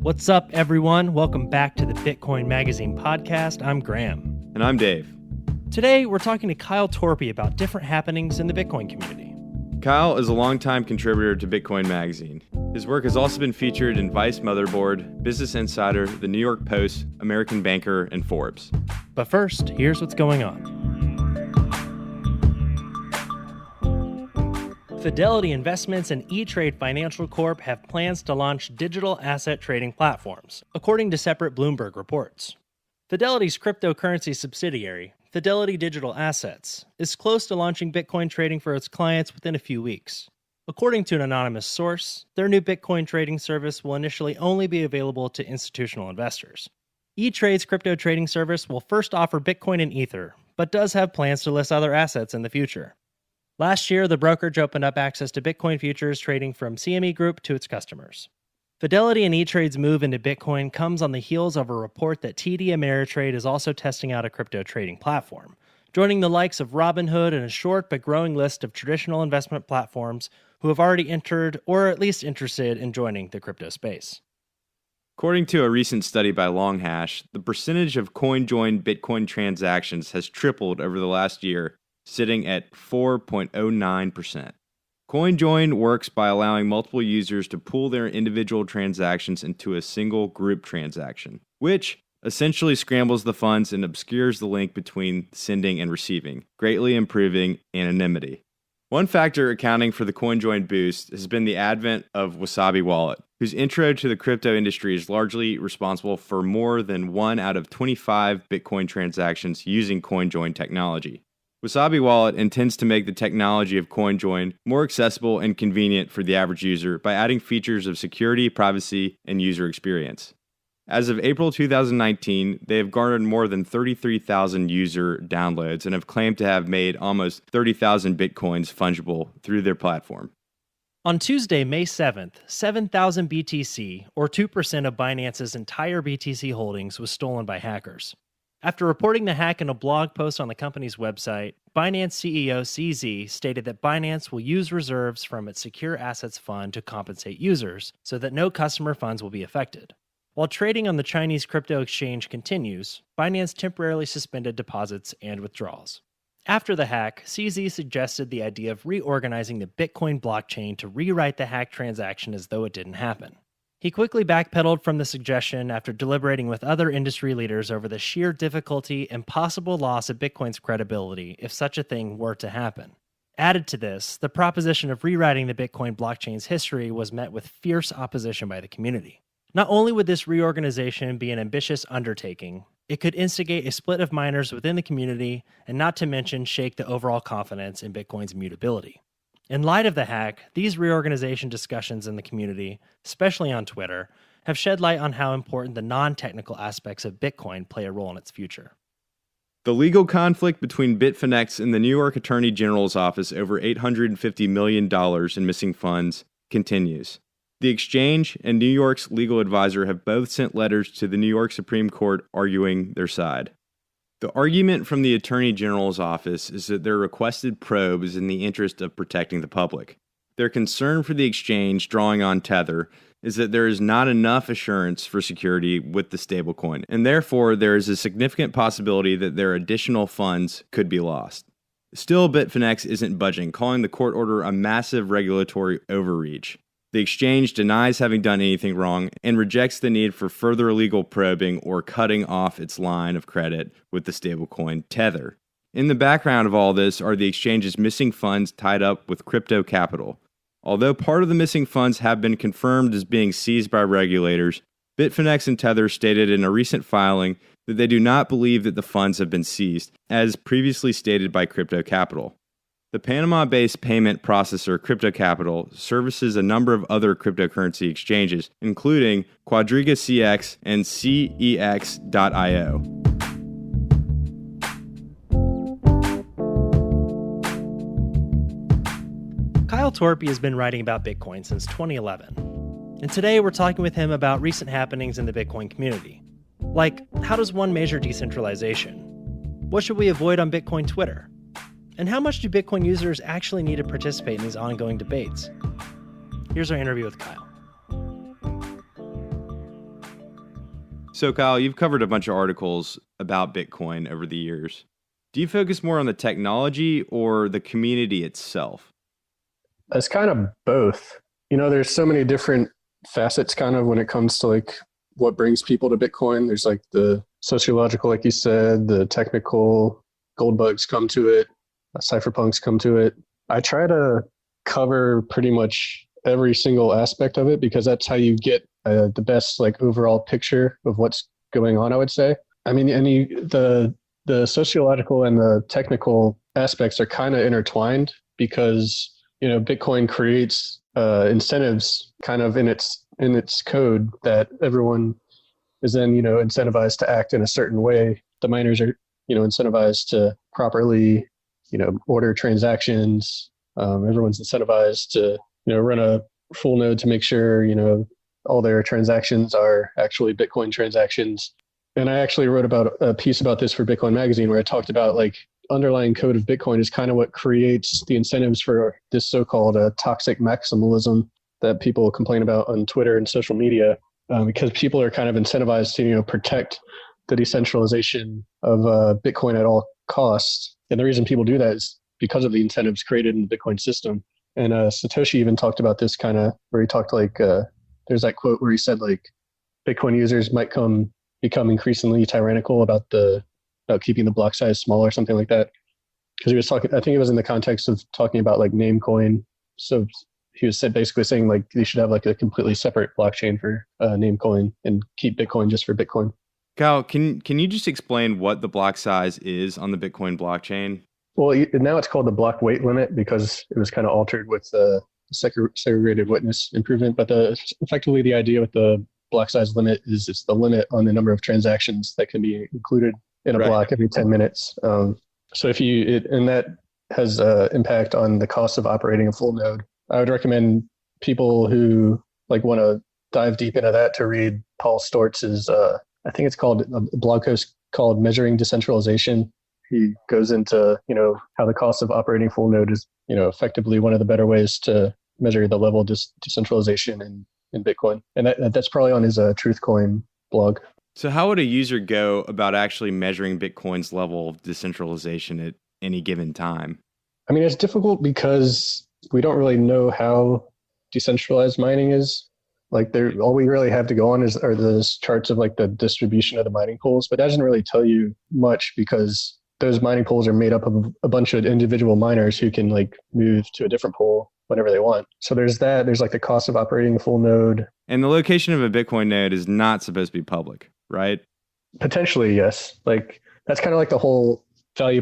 What's up, everyone? Welcome back to the Bitcoin Magazine podcast. I'm Graham. And I'm Dave. Today, we're talking to Kyle Torpey about different happenings in the Bitcoin community. Kyle is a longtime contributor to Bitcoin Magazine. His work has also been featured in Vice Motherboard, Business Insider, The New York Post, American Banker, and Forbes. But first, here's what's going on. Fidelity Investments and E-Trade Financial Corp have plans to launch digital asset trading platforms, according to separate Bloomberg reports. Fidelity's cryptocurrency subsidiary, Fidelity Digital Assets, is close to launching Bitcoin trading for its clients within a few weeks. According to an anonymous source, their new Bitcoin trading service will initially only be available to institutional investors. E-Trade's crypto trading service will first offer Bitcoin and Ether, but does have plans to list other assets in the future. Last year, the brokerage opened up access to Bitcoin futures trading from CME Group to its customers. Fidelity and E-Trade's move into Bitcoin comes on the heels of a report that TD Ameritrade is also testing out a crypto trading platform, joining the likes of Robinhood and a short but growing list of traditional investment platforms who have already entered or are at least interested in joining the crypto space. According to a recent study by Longhash, the percentage of CoinJoin Bitcoin transactions has tripled over the last year, sitting at 4.09%. CoinJoin works by allowing multiple users to pool their individual transactions into a single group transaction, which essentially scrambles the funds and obscures the link between sending and receiving, greatly improving anonymity. One factor accounting for the CoinJoin boost has been the advent of Wasabi Wallet, whose intro to the crypto industry is largely responsible for more than 1 out of 25 Bitcoin transactions using CoinJoin technology. Wasabi Wallet intends to make the technology of CoinJoin more accessible and convenient for the average user by adding features of security, privacy, and user experience. As of April 2019, they have garnered more than 33,000 user downloads and have claimed to have made almost 30,000 Bitcoins fungible through their platform. On Tuesday, May 7th, 7,000 BTC, or 2% of Binance's entire BTC holdings, was stolen by hackers. After reporting the hack in a blog post on the company's website, Binance CEO CZ stated that Binance will use reserves from its Secure Assets Fund to compensate users so that no customer funds will be affected. While trading on the Chinese crypto exchange continues, Binance temporarily suspended deposits and withdrawals. After the hack, CZ suggested the idea of reorganizing the Bitcoin blockchain to rewrite the hack transaction as though it didn't happen. He quickly backpedaled from the suggestion after deliberating with other industry leaders over the sheer difficulty and possible loss of Bitcoin's credibility if such a thing were to happen. Added to this, the proposition of rewriting the Bitcoin blockchain's history was met with fierce opposition by the community. Not only would this reorganization be an ambitious undertaking, it could instigate a split of miners within the community and not to mention shake the overall confidence in Bitcoin's immutability. In light of the hack, these reorganization discussions in the community, especially on Twitter, have shed light on how important the non-technical aspects of Bitcoin play a role in its future. The legal conflict between Bitfinex and the New York Attorney General's office over $850 million in missing funds continues. The exchange and New York's legal advisor have both sent letters to the New York Supreme Court arguing their side. The argument from the Attorney General's office is that their requested probe is in the interest of protecting the public. Their concern for the exchange, drawing on Tether, is that there is not enough assurance for security with the stablecoin, and therefore there is a significant possibility that their additional funds could be lost. Still, Bitfinex isn't budging, calling the court order a massive regulatory overreach. The exchange denies having done anything wrong and rejects the need for further legal probing or cutting off its line of credit with the stablecoin Tether. In the background of all this are the exchange's missing funds tied up with crypto capital. Although part of the missing funds have been confirmed as being seized by regulators, Bitfinex and Tether stated in a recent filing that they do not believe that the funds have been seized, as previously stated by Crypto Capital. The Panama-based payment processor Crypto Capital services a number of other cryptocurrency exchanges, including Quadriga CX and CEX.io. Kyle Torpey has been writing about Bitcoin since 2011. And today we're talking with him about recent happenings in the Bitcoin community. Like, how does one measure decentralization? What should we avoid on Bitcoin Twitter? And how much do Bitcoin users actually need to participate in these ongoing debates? Here's our interview with Kyle. So Kyle, you've covered a bunch of articles about Bitcoin over the years. Do you focus more on the technology or the community itself? It's kind of both. There's so many different facets kind of when it comes to like what brings people to Bitcoin. There's like the sociological, like you said, the technical, gold bugs come to it, cypherpunks come to it. I try to cover pretty much every single aspect of it because that's how you get the best like overall picture of what's going on, I would say. I mean, the sociological and the technical aspects are kind of intertwined because Bitcoin creates incentives kind of in its code that everyone is then incentivized to act in a certain way. The miners are incentivized to properly order transactions. Everyone's incentivized to run a full node to make sure all their transactions are actually Bitcoin transactions. And I actually wrote about a piece about this for Bitcoin Magazine where I talked about like underlying code of Bitcoin is kind of what creates the incentives for this so-called toxic maximalism that people complain about on Twitter and social media, because people are kind of incentivized to protect the decentralization of Bitcoin at all costs. And the reason people do that is because of the incentives created in the Bitcoin system. And Satoshi even talked about this kind of where he talked like there's that quote where he said like Bitcoin users might become increasingly tyrannical about keeping the block size small or something like that. Because he was talking, I think it was in the context of talking about like Namecoin. So he was basically saying like they should have like a completely separate blockchain for Namecoin and keep Bitcoin just for Bitcoin. Kyle, can you just explain what the block size is on the Bitcoin blockchain? Well, now it's called the block weight limit because it was kind of altered with the segregated witness improvement. But effectively the idea with the block size limit is it's the limit on the number of transactions that can be included in a block every 10 minutes. So and that has impact on the cost of operating a full node. I would recommend people who like want to dive deep into that to read Paul Stortz's, I think it's called a blog post called Measuring Decentralization. He goes into, how the cost of operating full node is, effectively one of the better ways to measure the level of decentralization in Bitcoin. And that's probably on his TruthCoin blog. So how would a user go about actually measuring Bitcoin's level of decentralization at any given time? I mean, it's difficult because we don't really know how decentralized mining is. Like all we really have to go on are those charts of like the distribution of the mining pools, but that doesn't really tell you much because those mining pools are made up of a bunch of individual miners who can like move to a different pool whenever they want. So there's that. There's like the cost of operating a full node. And the location of a Bitcoin node is not supposed to be public, right? Potentially, yes. Like that's kind of like the whole value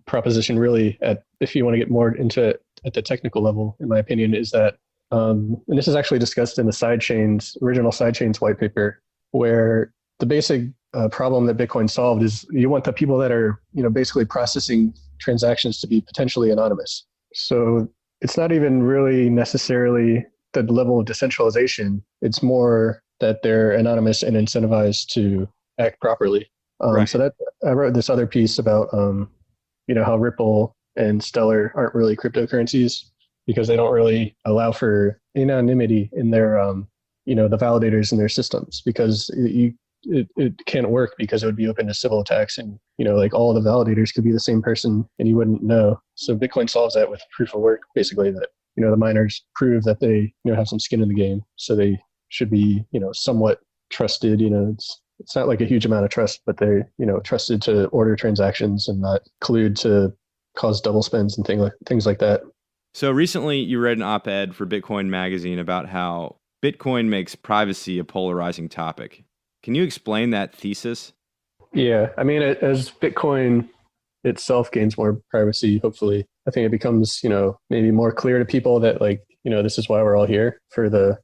proposition really if you want to get more into it at the technical level, in my opinion, is that, and this is actually discussed in the original sidechains white paper, where the basic problem that Bitcoin solved is you want the people that are, basically processing transactions to be potentially anonymous. So it's not even really necessarily the level of decentralization. It's more that they're anonymous and incentivized to act properly. Right. So that I wrote this other piece about, how Ripple and Stellar aren't really cryptocurrencies because they don't really allow for anonymity in their, the validators in their systems because it can't work because it would be open to civil attacks and, like all the validators could be the same person and you wouldn't know. So Bitcoin solves that with proof of work, basically that, the miners prove that they, have some skin in the game. So they should be, somewhat trusted, it's not like a huge amount of trust, but they're, trusted to order transactions and not collude to cause double spends and things like that. So recently you read an op-ed for Bitcoin Magazine about how Bitcoin makes privacy a polarizing topic. Can you explain that thesis? Yeah, I mean, as Bitcoin itself gains more privacy, hopefully, I think it becomes, maybe more clear to people that like, this is why we're all here for the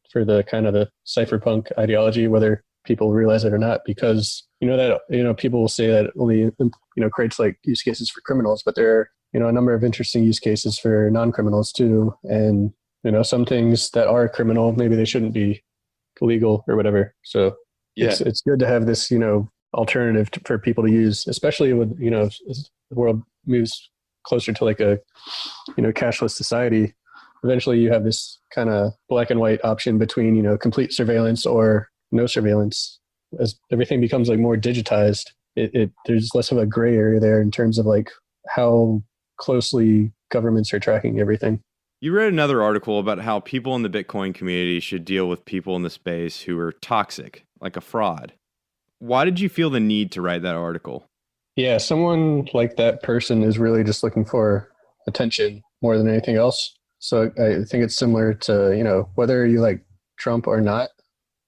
kind of the cypherpunk ideology, whether people realize it or not, because, people will say that it only, creates like use cases for criminals, but there are, a number of interesting use cases for non-criminals too. And, some things that are criminal, maybe they shouldn't be legal or whatever. So it's good to have this, alternative for people to use, especially with, as the world moves closer to like a, cashless society. Eventually you have this kind of black and white option between, complete surveillance or no surveillance. as everything becomes like more digitized, there's less of a gray area there in terms of like how closely governments are tracking everything. You read another article about how people in the Bitcoin community should deal with people in the space who are toxic, like a fraud. Why did you feel the need to write that article? Yeah, someone like that person is really just looking for attention more than anything else. So I think it's similar to, whether you like Trump or not,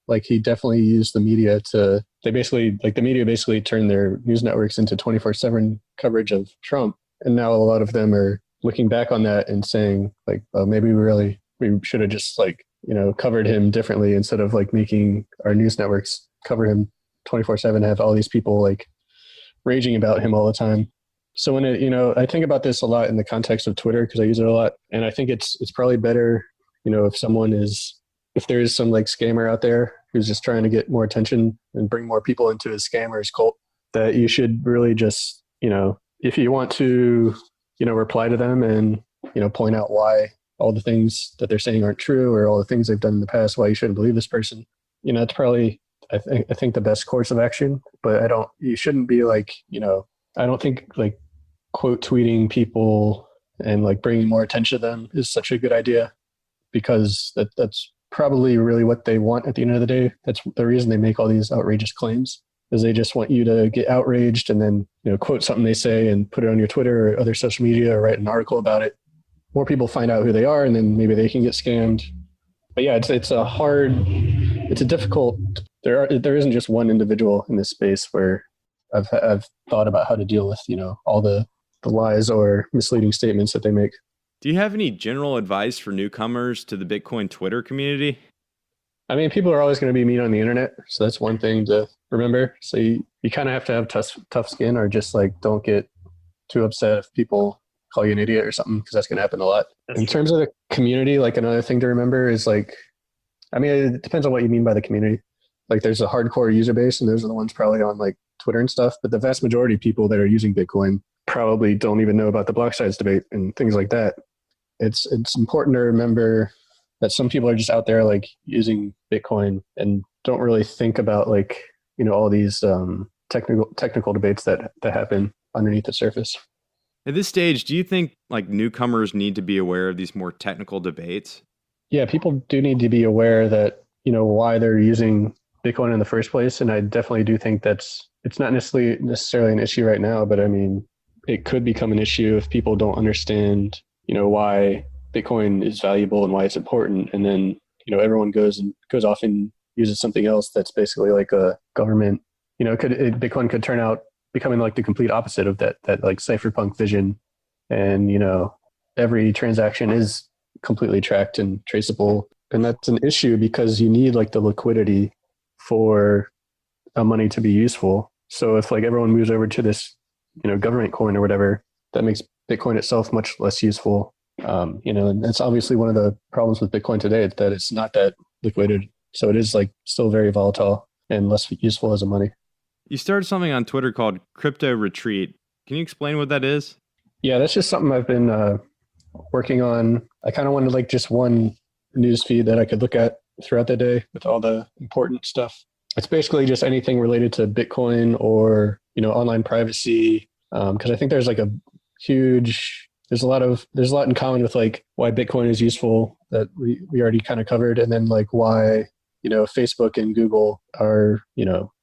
like he definitely used the media the media basically turned their news networks into 24/7 coverage of Trump. And now a lot of them are looking back on that and saying like, oh, maybe we should have just like, covered him differently instead of like making our news networks cover him 24/7, have all these people like raging about him all the time. So when I think about this a lot in the context of Twitter because I use it a lot, and I think it's probably better, if there is some like scammer out there who's just trying to get more attention and bring more people into his scam or his cult, that you should really just, if you want to, reply to them and, point out why all the things that they're saying aren't true or all the things they've done in the past, why you shouldn't believe this person, it's probably, I think the best course of action, but you shouldn't be like, I don't think like quote tweeting people and like bringing more attention to them is such a good idea, because that's probably really what they want at the end of the day. That's the reason they make all these outrageous claims, is they just want you to get outraged and then, quote something they say and put it on your Twitter or other social media or write an article about it. More people find out who they are and then maybe they can get scammed. But yeah, it's a difficult, there isn't just one individual in this space where I've thought about how to deal with, all the lies or misleading statements that they make. Do you have any general advice for newcomers to the Bitcoin Twitter community? I mean, people are always going to be mean on the internet. So that's one thing to remember. So you kind of have to have tough skin, or just like don't get too upset if people call you an idiot or something, because that's going to happen a lot. In terms of the community, like another thing to remember is like, I mean, it depends on what you mean by the community. Like there's a hardcore user base and those are the ones probably on like Twitter and stuff. But the vast majority of people that are using Bitcoin probably don't even know about the block size debate and things like that. It's important to remember that some people are just out there like using Bitcoin and don't really think about like, all these technical debates that happen underneath the surface. At this stage, do you think like newcomers need to be aware of these more technical debates? Yeah, people do need to be aware that, why they're using Bitcoin in the first place. And I definitely do think it's not necessarily an issue right now, but I mean, it could become an issue if people don't understand, why Bitcoin is valuable and why it's important. And then, everyone goes off and uses something else that's basically like a government, Bitcoin could turn out becoming like the complete opposite of that like cypherpunk vision. And, every transaction is completely tracked and traceable. And that's an issue because you need like the liquidity for money to be useful. So if like everyone moves over to this, government coin or whatever, that makes Bitcoin itself much less useful. And that's obviously one of the problems with Bitcoin today, that it's not that liquid. So it is like still very volatile and less useful as a money. You started something on Twitter called Crypto Retreat. Can you explain what that is? Yeah, that's just something I've been working on. I kind of wanted like just one news feed that I could look at throughout the day with all the important stuff. It's basically just anything related to Bitcoin or, online privacy. Because I think there's like there's a lot in common with like why Bitcoin is useful that we already kind of covered. And then like why, Facebook and Google are,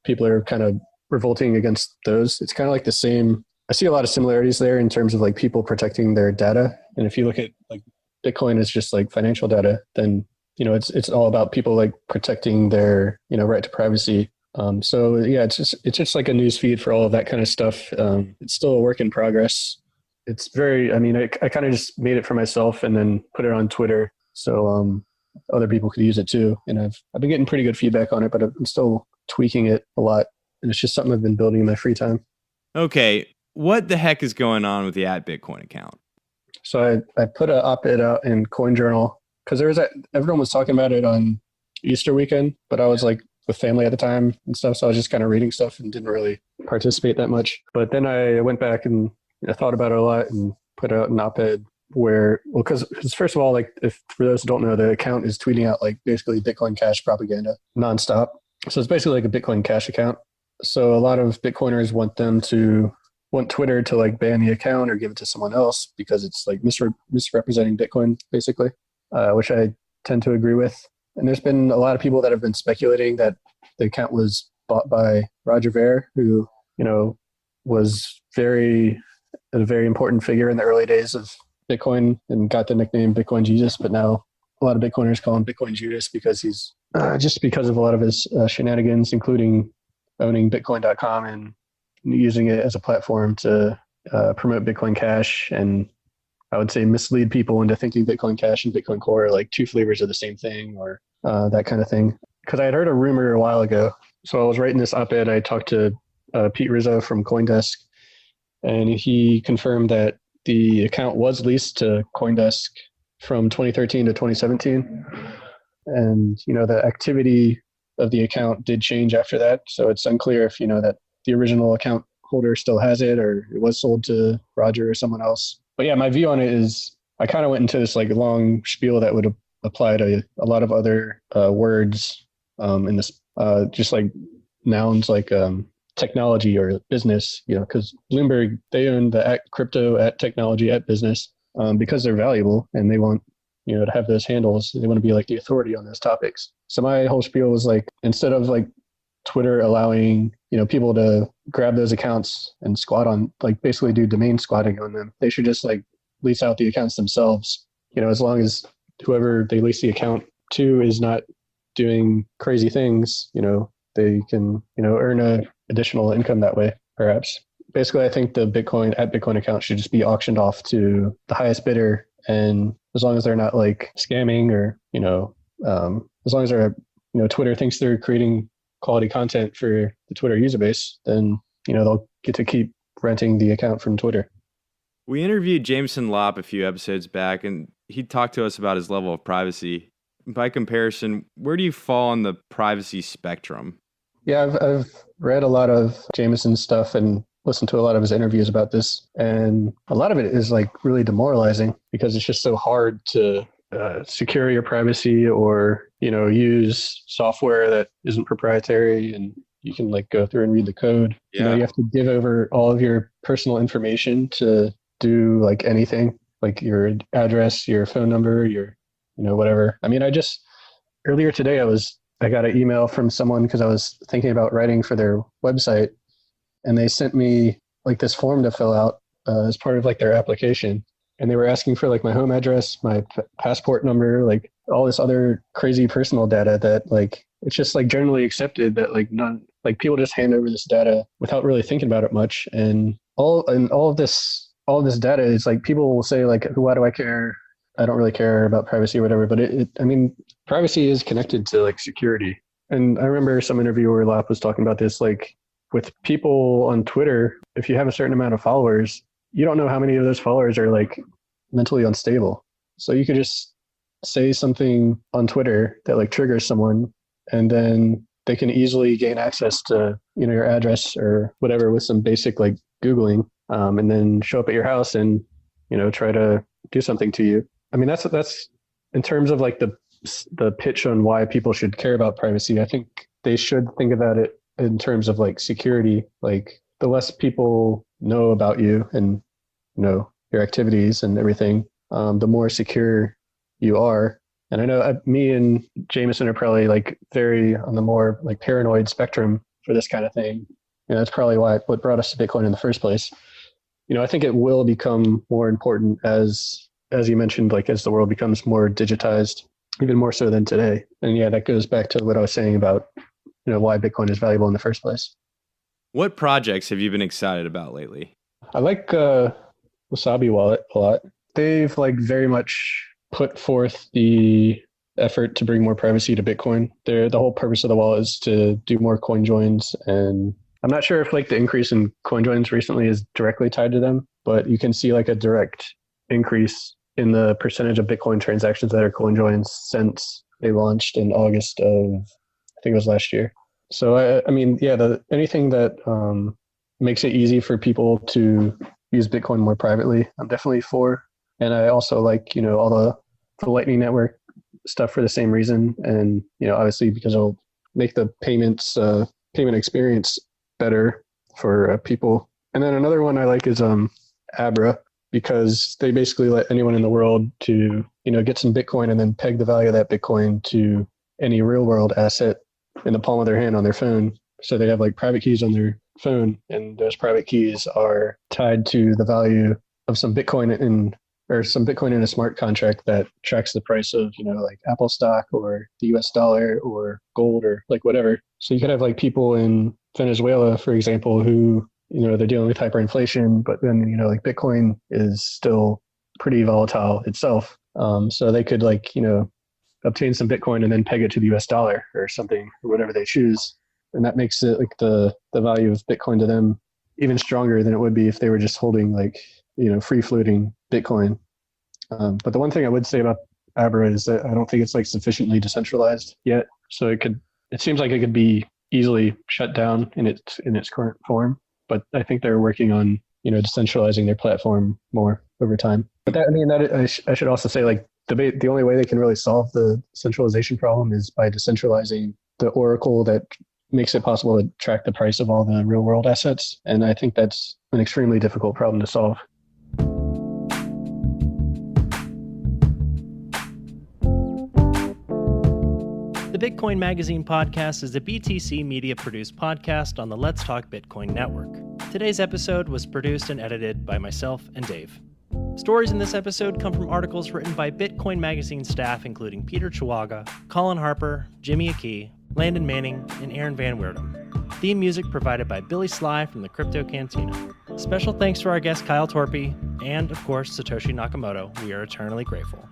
people are kind of revolting against those. It's kind of like the same. I see a lot of similarities there in terms of like people protecting their data. And if you look at like Bitcoin is just like financial data, then, it's all about people like protecting their, right to privacy. So yeah, it's just like a news feed for all of that kind of stuff. It's still a work in progress. It's I kind of just made it for myself and then put it on Twitter. So, other people could use it too. And I've been getting pretty good feedback on it, but I'm still tweaking it a lot. And it's just something I've been building in my free time. Okay. What the heck is going on with the @Bitcoin account? So I put an op-ed out in CoinJournal because everyone was talking about it on Easter weekend, but I was like with family at the time and stuff. So I was just kind of reading stuff and didn't really participate that much. But then I went back and I thought about it a lot and put out an op-ed because first of all, like if for those who don't know, the account is tweeting out like basically Bitcoin Cash propaganda nonstop. So it's basically like a Bitcoin Cash account. So a lot of Bitcoiners want Twitter to like ban the account or give it to someone else because it's like misrepresenting Bitcoin, basically, which I tend to agree with. And there's been a lot of people that have been speculating that the account was bought by Roger Ver, who, was a very important figure in the early days of Bitcoin and got the nickname Bitcoin Jesus. But now a lot of Bitcoiners call him Bitcoin Judas because he's just because of a lot of his shenanigans, including owning Bitcoin.com and using it as a platform to promote Bitcoin Cash, and I would say mislead people into thinking Bitcoin Cash and Bitcoin Core are like two flavors of the same thing, or that kind of thing. Because I had heard a rumor a while ago. So I was writing this op-ed. I talked to Pete Rizzo from CoinDesk, and he confirmed that the account was leased to CoinDesk from 2013 to 2017. And, the activity of the account did change after that. So it's unclear if, that the original account holder still has it or it was sold to Roger or someone else. But yeah, my view on it is I kind of went into this like long spiel that would apply to a lot of other words in this, just like nouns like technology or business, because Bloomberg, they own the crypto at technology at business because they're valuable and they want, to have those handles. They want to be like the authority on those topics. So my whole spiel was like, instead of like Twitter allowing, people to grab those accounts and squat on, like basically do domain squatting on them, they should just like lease out the accounts themselves, as long as whoever they lease the account to is not doing crazy things, they can, earn a additional income that way, perhaps. Basically, I think the Bitcoin account should just be auctioned off to the highest bidder. And as long as they're not like scamming or, as long as they're, Twitter thinks they're creating quality content for the Twitter user base, then, they'll get to keep renting the account from Twitter. We interviewed Jameson Lopp a few episodes back, and he talked to us about his level of privacy. By comparison, where do you fall on the privacy spectrum? Yeah, I've read a lot of Jameson's stuff and listened to a lot of his interviews about this. And a lot of it is like really demoralizing because it's just so hard to secure your privacy or, use software that isn't proprietary and you can like go through and read the code. Yeah. You have to give over all of your personal information to do like anything, like your address, your phone number, your, whatever. I mean, earlier today, I got an email from someone because I was thinking about writing for their website, and they sent me like this form to fill out as part of like their application. And they were asking for like my home address, my passport number, like all this other crazy personal data that like, it's just like generally accepted that like people just hand over this data without really thinking about it much. And all of this data is like, people will say like, why do I care? I don't really care about privacy or whatever, but I mean, privacy is connected to like security. And I remember some interview where Lap was talking about this, like with people on Twitter, if you have a certain amount of followers, you don't know how many of those followers are like mentally unstable. So you could just say something on Twitter that like triggers someone, and then they can easily gain access to, your address or whatever with some basic like Googling, and then show up at your house and, try to do something to you. I mean, that's in terms of like the pitch on why people should care about privacy. I think they should think about it in terms of like security. Like the less people know about you and your activities and everything, the more secure you are. And I know me and Jameson are probably like very on the more like paranoid spectrum for this kind of thing. That's probably what brought us to Bitcoin in the first place. I think it will become more important as you mentioned, like as the world becomes more digitized, even more so than today. And yeah, that goes back to what I was saying about, why Bitcoin is valuable in the first place. What projects have you been excited about lately? I like Wasabi Wallet a lot. They've like very much put forth the effort to bring more privacy to Bitcoin. The whole purpose of the wallet is to do more coin joins, and I'm not sure if like the increase in coin joins recently is directly tied to them, but you can see like a direct increase in the percentage of Bitcoin transactions that are coin joins since they launched in August of, I think it was last year. So I mean, yeah, anything that makes it easy for people to use Bitcoin more privately, I'm definitely for. And I also like, all the Lightning Network stuff for the same reason. And, obviously because it'll make the payment experience better for people. And then another one I like is Abra, because they basically let anyone in the world to, get some Bitcoin and then peg the value of that Bitcoin to any real world asset in the palm of their hand on their phone. So they have like private keys on their phone, and those private keys are tied to the value of some Bitcoin in a smart contract that tracks the price of, like Apple stock or the US dollar or gold or like whatever. So you could have like people in Venezuela, for example, who, they're dealing with hyperinflation, but then, like Bitcoin is still pretty volatile itself. So they could like, obtain some Bitcoin and then peg it to the US dollar or something, or whatever they choose. And that makes it like the value of Bitcoin to them even stronger than it would be if they were just holding like, free floating Bitcoin. But the one thing I would say about Abra is that I don't think it's like sufficiently decentralized yet. So it seems like it could be easily shut down in its current form. But I think they're working on, decentralizing their platform more over time. But I should also say, like, the only way they can really solve the centralization problem is by decentralizing the oracle that makes it possible to track the price of all the real world assets. And I think that's an extremely difficult problem to solve. The Bitcoin Magazine podcast is a BTC Media produced podcast on the Let's Talk Bitcoin network. Today's episode was produced and edited by myself and Dave. Stories in this episode come from articles written by Bitcoin Magazine staff, including Peter Chihuahua, Colin Harper, Jimmy Akey, Landon Manning, and Aaron Van Weerdum. Theme music provided by Billy Sly from the Crypto Cantina. Special thanks to our guest Kyle Torpey, and of course Satoshi Nakamoto. We are eternally grateful.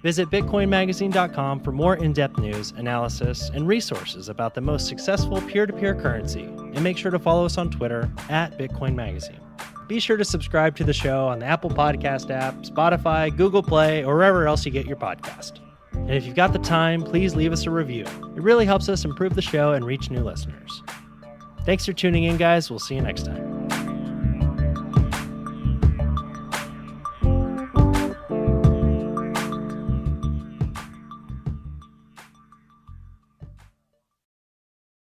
Visit bitcoinmagazine.com for more in-depth news, analysis, and resources about the most successful peer-to-peer currency, and make sure to follow us on Twitter @BitcoinMagazine. Be sure to subscribe to the show on the Apple Podcast app, Spotify, Google Play, or wherever else you get your podcast. And if you've got the time, please leave us a review. It really helps us improve the show and reach new listeners. Thanks for tuning in, guys. We'll see you next time.